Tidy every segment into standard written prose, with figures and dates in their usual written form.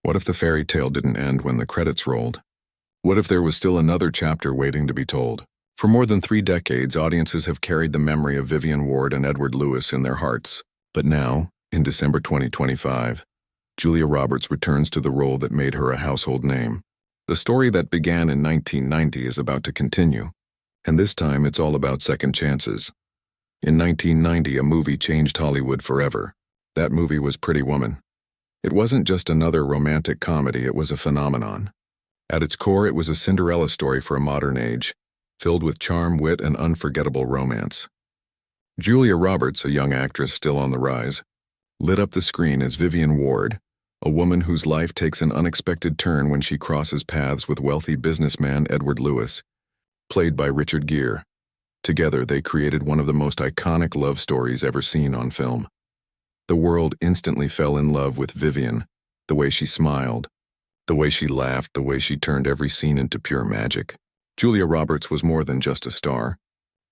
What if the fairy tale didn't end when the credits rolled? What if there was still another chapter waiting to be told? For more than 3 decades, audiences have carried the memory of Vivian Ward and Edward Lewis in their hearts. But now, in December 2025, Julia Roberts returns to the role that made her a household name. The story that began in 1990 is about to continue, and this time it's all about second chances. In 1990, a movie changed Hollywood forever. That movie was Pretty Woman. It wasn't just another romantic comedy, it was a phenomenon. At its core, it was a Cinderella story for a modern age, filled with charm, wit, and unforgettable romance. Julia Roberts, a young actress still on the rise, lit up the screen as Vivian Ward, a woman whose life takes an unexpected turn when she crosses paths with wealthy businessman Edward Lewis, played by Richard Gere. Together, they created one of the most iconic love stories ever seen on film. The world instantly fell in love with Vivian, the way she smiled, the way she laughed, the way she turned every scene into pure magic. Julia Roberts was more than just a star.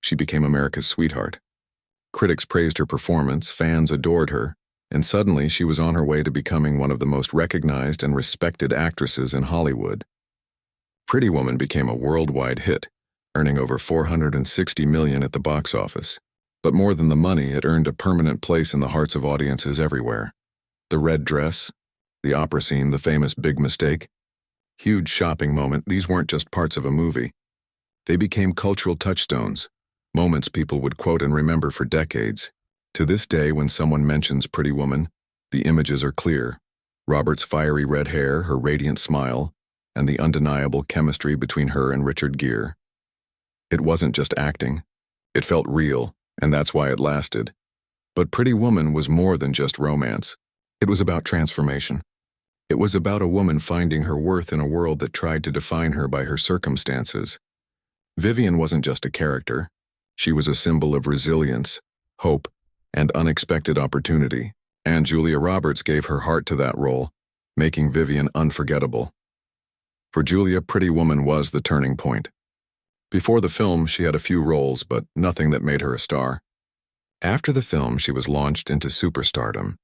She became America's sweetheart. Critics praised her performance, fans adored her, and suddenly she was on her way to becoming one of the most recognized and respected actresses in Hollywood. Pretty Woman became a worldwide hit, earning over $460 million at the box office. But more than the money, it earned a permanent place in the hearts of audiences everywhere. The red dress, the opera scene, the famous big mistake, huge shopping moment, these weren't just parts of a movie. They became cultural touchstones, moments people would quote and remember for decades. To this day, when someone mentions Pretty Woman, the images are clear. Roberts' fiery red hair, her radiant smile, and the undeniable chemistry between her and Richard Gere. It wasn't just acting. It felt real, and that's why it lasted. But Pretty Woman was more than just romance. It was about transformation. It was about a woman finding her worth in a world that tried to define her by her circumstances. Vivian wasn't just a character. She was a symbol of resilience, hope, and unexpected opportunity. And Julia Roberts gave her heart to that role, making Vivian unforgettable. For Julia, Pretty Woman was the turning point. Before the film, she had a few roles, but nothing that made her a star. After the film, she was launched into superstardom.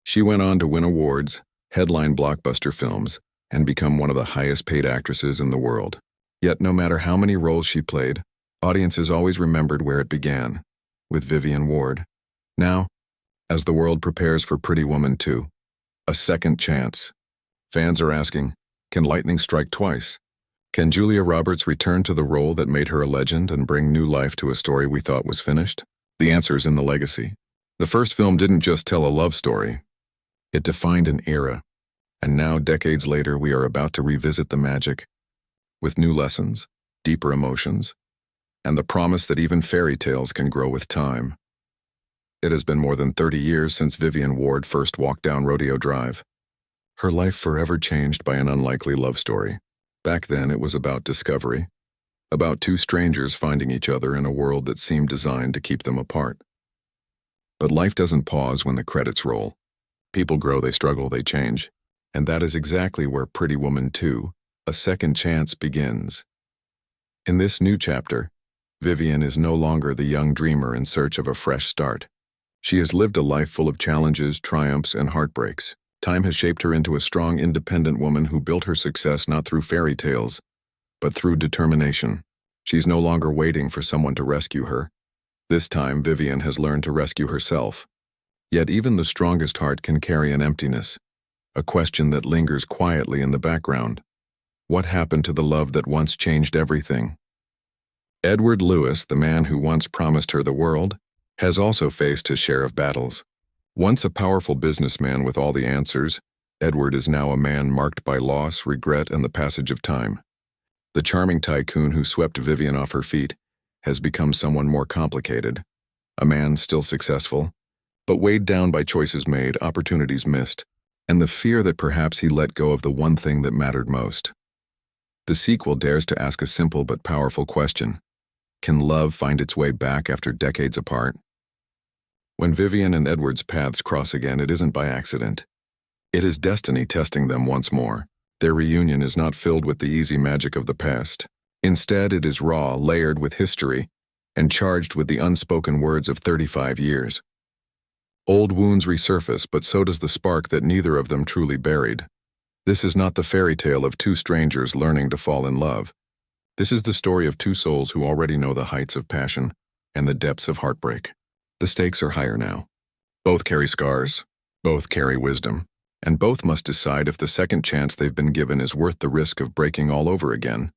She went on to win awards, headline blockbuster films, and become one of the highest-paid actresses in the world. Yet no matter how many roles she played, audiences always remembered where it began, with Vivian Ward. Now, as the world prepares for Pretty Woman 2, a second chance, fans are asking, can lightning strike twice? Can Julia Roberts return to the role that made her a legend and bring new life to a story we thought was finished? The answer's in the legacy. The first film didn't just tell a love story. It defined an era. And now, decades later, we are about to revisit the magic, with new lessons, deeper emotions, and the promise that even fairy tales can grow with time. It has been more than 30 years since Vivian Ward first walked down Rodeo Drive. Her life forever changed by an unlikely love story. Back then, it was about discovery, about 2 strangers finding each other in a world that seemed designed to keep them apart. But life doesn't pause when the credits roll. People grow, they struggle, they change. And that is exactly where Pretty Woman 2, A Second Chance, begins. In this new chapter, Vivian is no longer the young dreamer in search of a fresh start. She has lived a life full of challenges, triumphs, and heartbreaks. Time has shaped her into a strong, independent woman who built her success not through fairy tales, but through determination. She's no longer waiting for someone to rescue her. This time, Vivian has learned to rescue herself. Yet even the strongest heart can carry an emptiness, a question that lingers quietly in the background. What happened to the love that once changed everything? Edward Lewis, the man who once promised her the world, has also faced his share of battles. Once a powerful businessman with all the answers, Edward is now a man marked by loss, regret, and the passage of time. The charming tycoon who swept Vivian off her feet has become someone more complicated, a man still successful, but weighed down by choices made, opportunities missed, and the fear that perhaps he let go of the one thing that mattered most. The sequel dares to ask a simple but powerful question. Can love find its way back after decades apart? When Vivian and Edward's paths cross again, it isn't by accident. It is destiny testing them once more. Their reunion is not filled with the easy magic of the past. Instead, it is raw, layered with history, and charged with the unspoken words of 35 years. Old wounds resurface, but so does the spark that neither of them truly buried. This is not the fairy tale of two strangers learning to fall in love. This is the story of two souls who already know the heights of passion and the depths of heartbreak. The stakes are higher now. Both carry scars, both carry wisdom, and both must decide if the second chance they've been given is worth the risk of breaking all over again.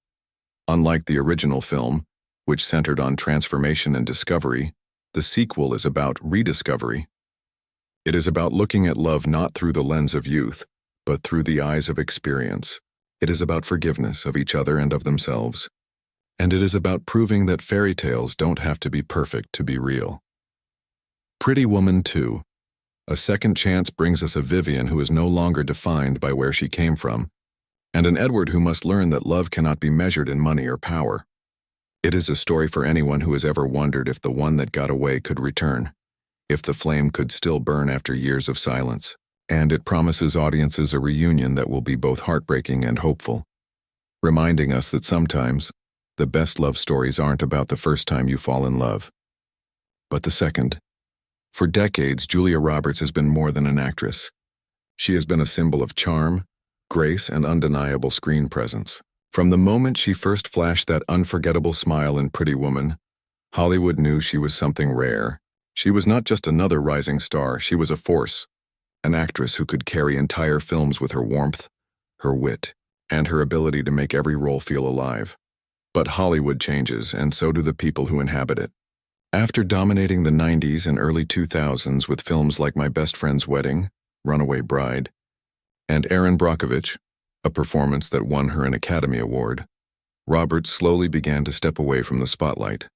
Unlike the original film, which centered on transformation and discovery, the sequel is about rediscovery. It is about looking at love not through the lens of youth, but through the eyes of experience. It is about forgiveness of each other and of themselves. And it is about proving that fairy tales don't have to be perfect to be real. Pretty Woman 2. A second chance brings us a Vivian who is no longer defined by where she came from, and an Edward who must learn that love cannot be measured in money or power. It is a story for anyone who has ever wondered if the one that got away could return, if the flame could still burn after years of silence, and it promises audiences a reunion that will be both heartbreaking and hopeful, reminding us that sometimes the best love stories aren't about the first time you fall in love, but the second. For decades, Julia Roberts has been more than an actress. She has been a symbol of charm, grace, and undeniable screen presence. From the moment she first flashed that unforgettable smile in Pretty Woman, Hollywood knew she was something rare. She was not just another rising star, she was a force, an actress who could carry entire films with her warmth, her wit, and her ability to make every role feel alive. But Hollywood changes, and so do the people who inhabit it. After dominating the 90s and early 2000s with films like My Best Friend's Wedding, Runaway Bride, and Erin Brockovich, a performance that won her an Academy Award, Roberts slowly began to step away from the spotlight.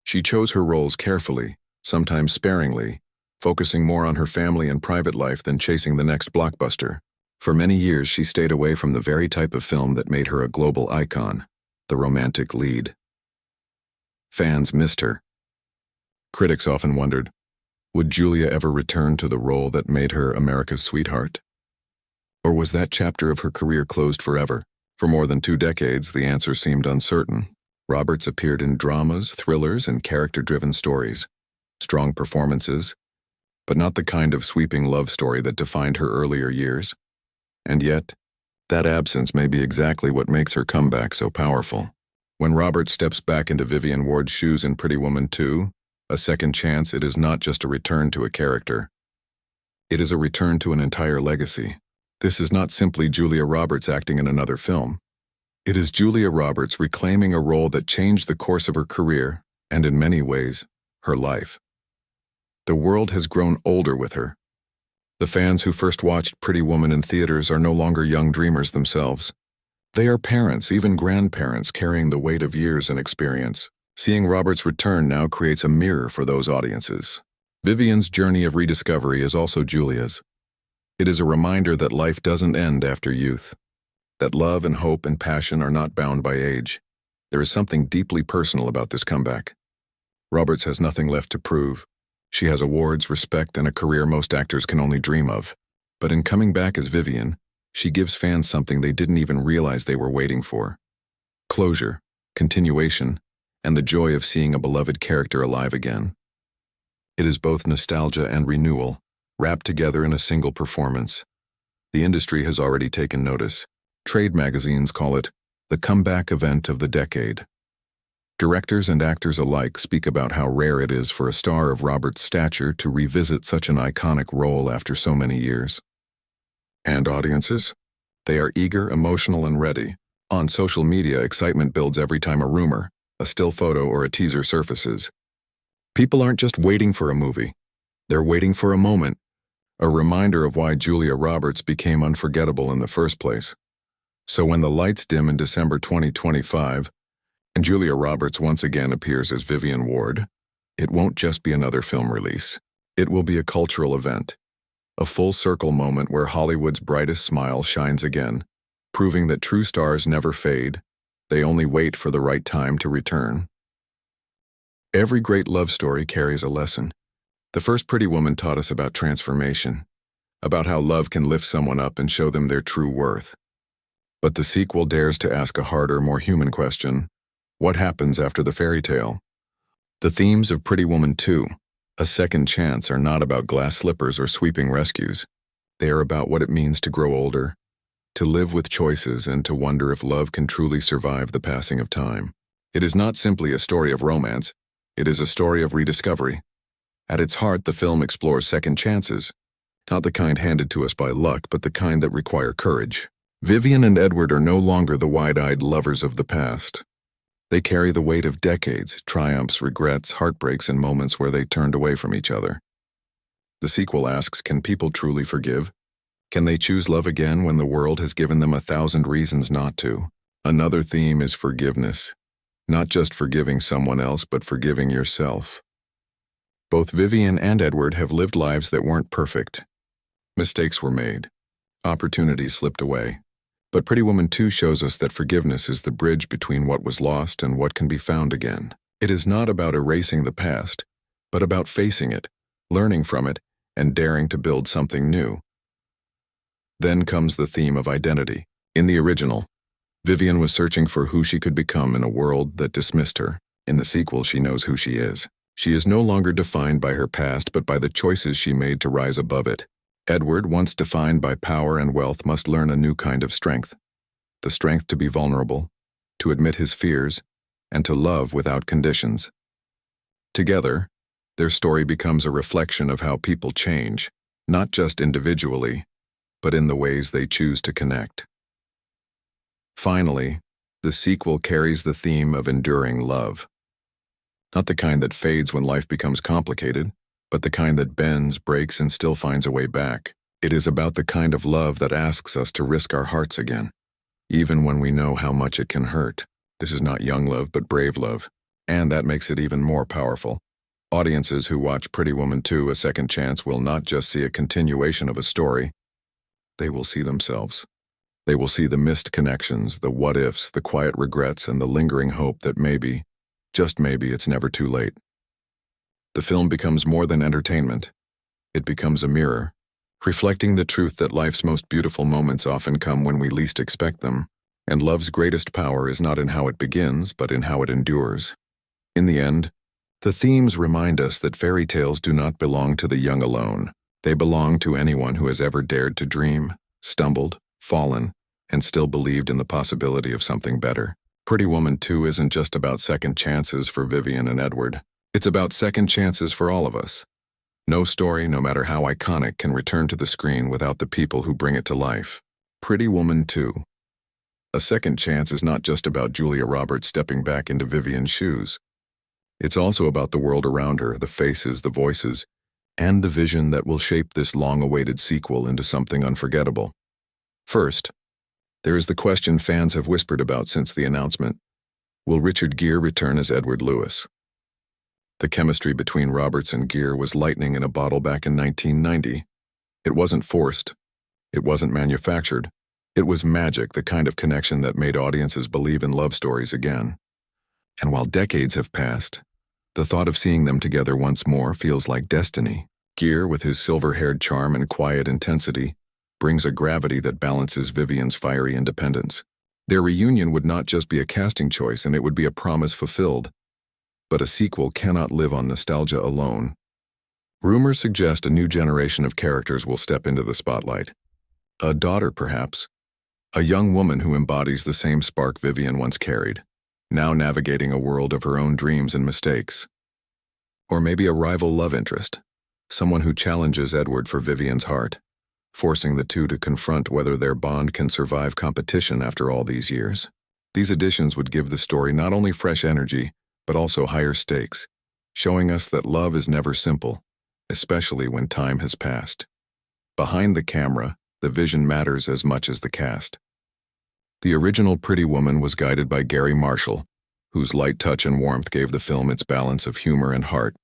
She chose her roles carefully, sometimes sparingly, focusing more on her family and private life than chasing the next blockbuster. For many years, she stayed away from the very type of film that made her a global icon, the romantic lead. Fans missed her. Critics often wondered, would Julia ever return to the role that made her America's sweetheart? Or was that chapter of her career closed forever? For more than 2 decades, the answer seemed uncertain. Roberts appeared in dramas, thrillers, and character-driven stories. Strong performances, but not the kind of sweeping love story that defined her earlier years. And yet, that absence may be exactly what makes her comeback so powerful. When Roberts steps back into Vivian Ward's shoes in Pretty Woman 2, a second chance, it is not just a return to a character. It is a return to an entire legacy. This is not simply Julia Roberts acting in another film. It is Julia Roberts reclaiming a role that changed the course of her career, and in many ways, her life. The world has grown older with her. The fans who first watched Pretty Woman in theaters are no longer young dreamers themselves. They are parents, even grandparents, carrying the weight of years and experience. Seeing Roberts return now creates a mirror for those audiences. Vivian's journey of rediscovery is also Julia's. It is a reminder that life doesn't end after youth, that love and hope and passion are not bound by age. There is something deeply personal about this comeback. Roberts has nothing left to prove. She has awards, respect, and a career most actors can only dream of. But in coming back as Vivian, she gives fans something they didn't even realize they were waiting for. Closure, continuation, and the joy of seeing a beloved character alive again. It is both nostalgia and renewal, wrapped together in a single performance. The industry has already taken notice. Trade magazines call it the comeback event of the decade. Directors and actors alike speak about how rare it is for a star of Roberts' stature to revisit such an iconic role after so many years. And audiences? They are eager, emotional, and ready. On social media, excitement builds every time a rumor, a still photo, or a teaser surfaces. People aren't just waiting for a movie. They're waiting for a moment, a reminder of why Julia Roberts became unforgettable in the first place. So when the lights dim in December 2025, and Julia Roberts once again appears as Vivian Ward, it won't just be another film release. It will be a cultural event, a full-circle moment where Hollywood's brightest smile shines again, proving that true stars never fade. They only wait for the right time to return. Every great love story carries a lesson. The first Pretty Woman taught us about transformation, about how love can lift someone up and show them their true worth. But the sequel dares to ask a harder, more human question: what happens after the fairy tale? The themes of Pretty Woman 2, A Second Chance, are not about glass slippers or sweeping rescues. They are about what it means to grow older, to live with choices and to wonder if love can truly survive the passing of time. It is not simply a story of romance, it is a story of rediscovery. At its heart, the film explores second chances, not the kind handed to us by luck, but the kind that require courage. Vivian and Edward are no longer the wide-eyed lovers of the past. They carry the weight of decades, triumphs, regrets, heartbreaks, and moments where they turned away from each other. The sequel asks, can people truly forgive? Can they choose love again when the world has given them 1,000 reasons not to? Another theme is forgiveness. Not just forgiving someone else, but forgiving yourself. Both Vivian and Edward have lived lives that weren't perfect. Mistakes were made. Opportunities slipped away. But Pretty Woman 2 shows us that forgiveness is the bridge between what was lost and what can be found again. It is not about erasing the past, but about facing it, learning from it, and daring to build something new. Then comes the theme of identity. In the original, Vivian was searching for who she could become in a world that dismissed her. In the sequel, she knows who she is. She is no longer defined by her past, but by the choices she made to rise above it. Edward, once defined by power and wealth, must learn a new kind of strength. The strength to be vulnerable, to admit his fears, and to love without conditions. Together, their story becomes a reflection of how people change, not just individually, but in the ways they choose to connect. Finally, the sequel carries the theme of enduring love. Not the kind that fades when life becomes complicated, but the kind that bends, breaks, and still finds a way back. It is about the kind of love that asks us to risk our hearts again, even when we know how much it can hurt. This is not young love, but brave love, and that makes it even more powerful. Audiences who watch Pretty Woman 2: A Second Chance will not just see a continuation of a story, they will see themselves. They will see the missed connections, the what-ifs, the quiet regrets, and the lingering hope that maybe, just maybe, it's never too late. The film becomes more than entertainment. It becomes a mirror, reflecting the truth that life's most beautiful moments often come when we least expect them, and love's greatest power is not in how it begins, but in how it endures. In the end, the themes remind us that fairy tales do not belong to the young alone. They belong to anyone who has ever dared to dream, stumbled, fallen, and still believed in the possibility of something better. Pretty Woman 2 isn't just about second chances for Vivian and Edward. It's about second chances for all of us. No story, no matter how iconic, can return to the screen without the people who bring it to life. Pretty Woman 2. A Second Chance is not just about Julia Roberts stepping back into Vivian's shoes. It's also about the world around her, the faces, the voices, and the vision that will shape this long-awaited sequel into something unforgettable. First, there is the question fans have whispered about since the announcement. Will Richard Gere return as Edward Lewis? The chemistry between Roberts and Gere was lightning in a bottle back in 1990. It wasn't forced. It wasn't manufactured. It was magic, the kind of connection that made audiences believe in love stories again. And while decades have passed, the thought of seeing them together once more feels like destiny. Gere, with his silver-haired charm and quiet intensity, brings a gravity that balances Vivian's fiery independence. Their reunion would not just be a casting choice, and it would be a promise fulfilled. But a sequel cannot live on nostalgia alone. Rumors suggest a new generation of characters will step into the spotlight. A daughter, perhaps. A young woman who embodies the same spark Vivian once carried, now navigating a world of her own dreams and mistakes. Or maybe a rival love interest, someone who challenges Edward for Vivian's heart, forcing the two to confront whether their bond can survive competition after all these years. These additions would give the story not only fresh energy, but also higher stakes, showing us that love is never simple, especially when time has passed. Behind the camera, the vision matters as much as the cast. The original Pretty Woman was guided by Gary Marshall, whose light touch and warmth gave the film its balance of humor and heart.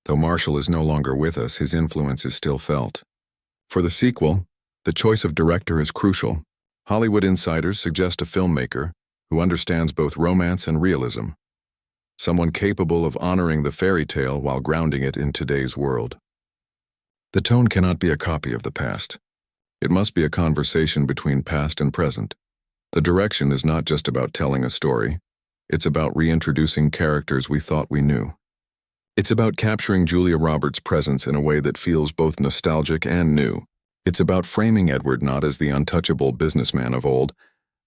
Though Marshall is no longer with us, his influence is still felt. For the sequel, the choice of director is crucial. Hollywood insiders suggest a filmmaker who understands both romance and realism, someone capable of honoring the fairy tale while grounding it in today's world. The tone cannot be a copy of the past. It must be a conversation between past and present. The direction is not just about telling a story. It's about reintroducing characters we thought we knew. It's about capturing Julia Roberts' presence in a way that feels both nostalgic and new. It's about framing Edward not as the untouchable businessman of old,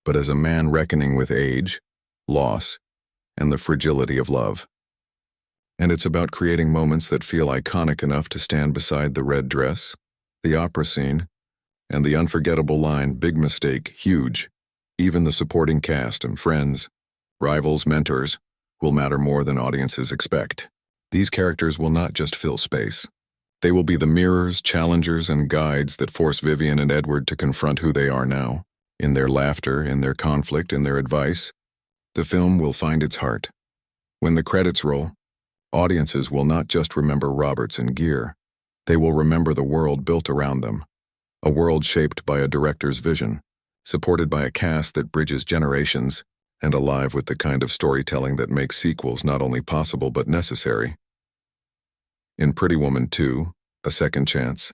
but as a man reckoning with age, loss, and the fragility of love. And it's about creating moments that feel iconic enough to stand beside the red dress, the opera scene, and the unforgettable line, "Big mistake, huge." Even the supporting cast and friends, rivals, mentors, will matter more than audiences expect. These characters will not just fill space. They will be the mirrors, challengers, and guides that force Vivian and Edward to confront who they are now. In their laughter, in their conflict, in their advice, the film will find its heart. When the credits roll, audiences will not just remember Roberts and Gere. They will remember the world built around them, a world shaped by a director's vision, supported by a cast that bridges generations, and alive with the kind of storytelling that makes sequels not only possible but necessary. In Pretty Woman 2, A Second Chance,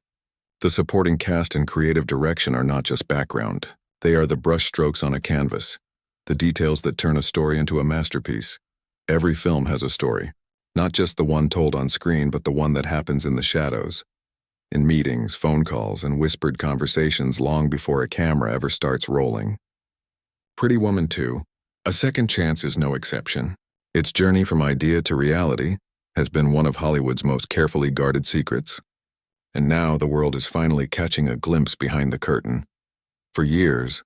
the supporting cast and creative direction are not just background. They are the brushstrokes on a canvas, the details that turn a story into a masterpiece. Every film has a story, not just the one told on screen, but the one that happens in the shadows, in meetings, phone calls, and whispered conversations long before a camera ever starts rolling. Pretty Woman 2, A Second Chance is no exception. Its journey from idea to reality has been one of Hollywood's most carefully guarded secrets. And now the world is finally catching a glimpse behind the curtain. For years,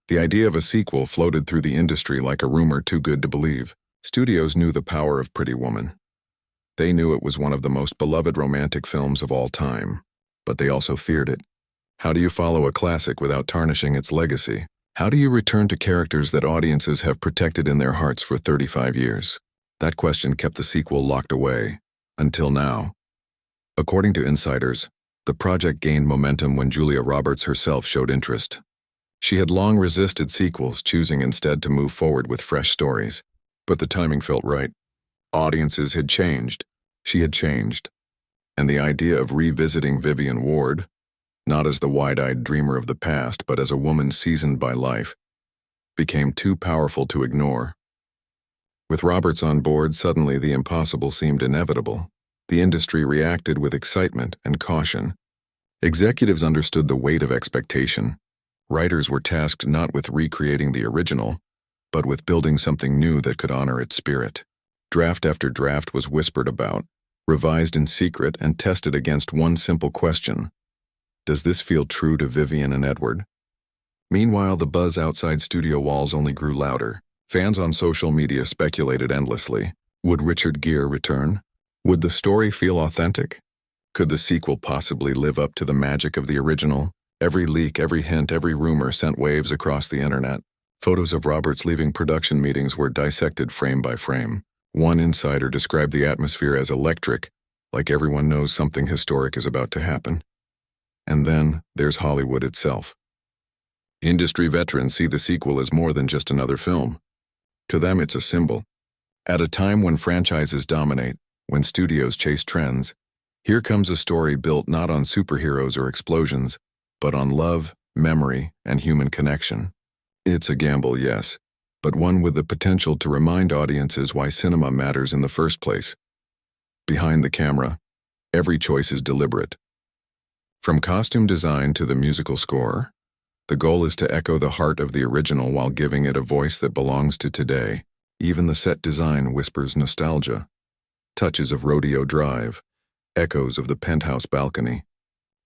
the idea of a sequel floated through the industry like a rumor too good to believe. Studios knew the power of Pretty Woman. They knew it was one of the most beloved romantic films of all time, but they also feared it. How do you follow a classic without tarnishing its legacy? How do you return to characters that audiences have protected in their hearts for 35 years? That question kept the sequel locked away, until now. According to insiders, the project gained momentum when Julia Roberts herself showed interest. She had long resisted sequels, choosing instead to move forward with fresh stories. But the timing felt right. Audiences had changed. She had changed. And the idea of revisiting Vivian Ward, not as the wide-eyed dreamer of the past, but as a woman seasoned by life, became too powerful to ignore. With Roberts on board, suddenly the impossible seemed inevitable. The industry reacted with excitement and caution. Executives understood the weight of expectation. Writers were tasked not with recreating the original, but with building something new that could honor its spirit. Draft after draft was whispered about, revised in secret, and tested against one simple question: does this feel true to Vivian and Edward? Meanwhile, the buzz outside studio walls only grew louder. Fans on social media speculated endlessly. Would Richard Gere return? Would the story feel authentic? Could the sequel possibly live up to the magic of the original? Every leak, every hint, every rumor sent waves across the internet. Photos of Roberts leaving production meetings were dissected frame by frame. One insider described the atmosphere as electric, like everyone knows something historic is about to happen. And then there's Hollywood itself. Industry veterans see the sequel as more than just another film. To them, it's a symbol. At a time when franchises dominate, when studios chase trends, here comes a story built not on superheroes or explosions, but on love, memory, and human connection. It's a gamble, yes, but one with the potential to remind audiences why cinema matters in the first place. Behind the camera, every choice is deliberate. From costume design to the musical score, the goal is to echo the heart of the original while giving it a voice that belongs to today. Even the set design whispers nostalgia. Touches of Rodeo Drive, echoes of the penthouse balcony.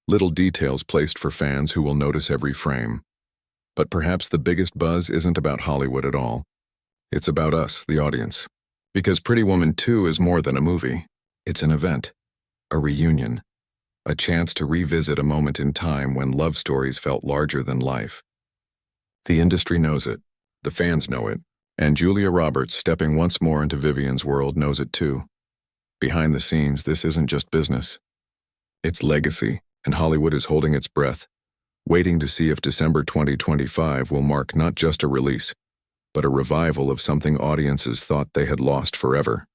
Little details placed for fans who will notice every frame. But perhaps the biggest buzz isn't about Hollywood at all. It's about us, the audience. Because Pretty Woman 2 is more than a movie. It's an event, a reunion, a chance to revisit a moment in time when love stories felt larger than life. The industry knows it, the fans know it, and Julia Roberts, stepping once more into Vivian's world, knows it too. Behind the scenes, this isn't just business. It's legacy, and Hollywood is holding its breath, waiting to see if December 2025 will mark not just a release, but a revival of something audiences thought they had lost forever.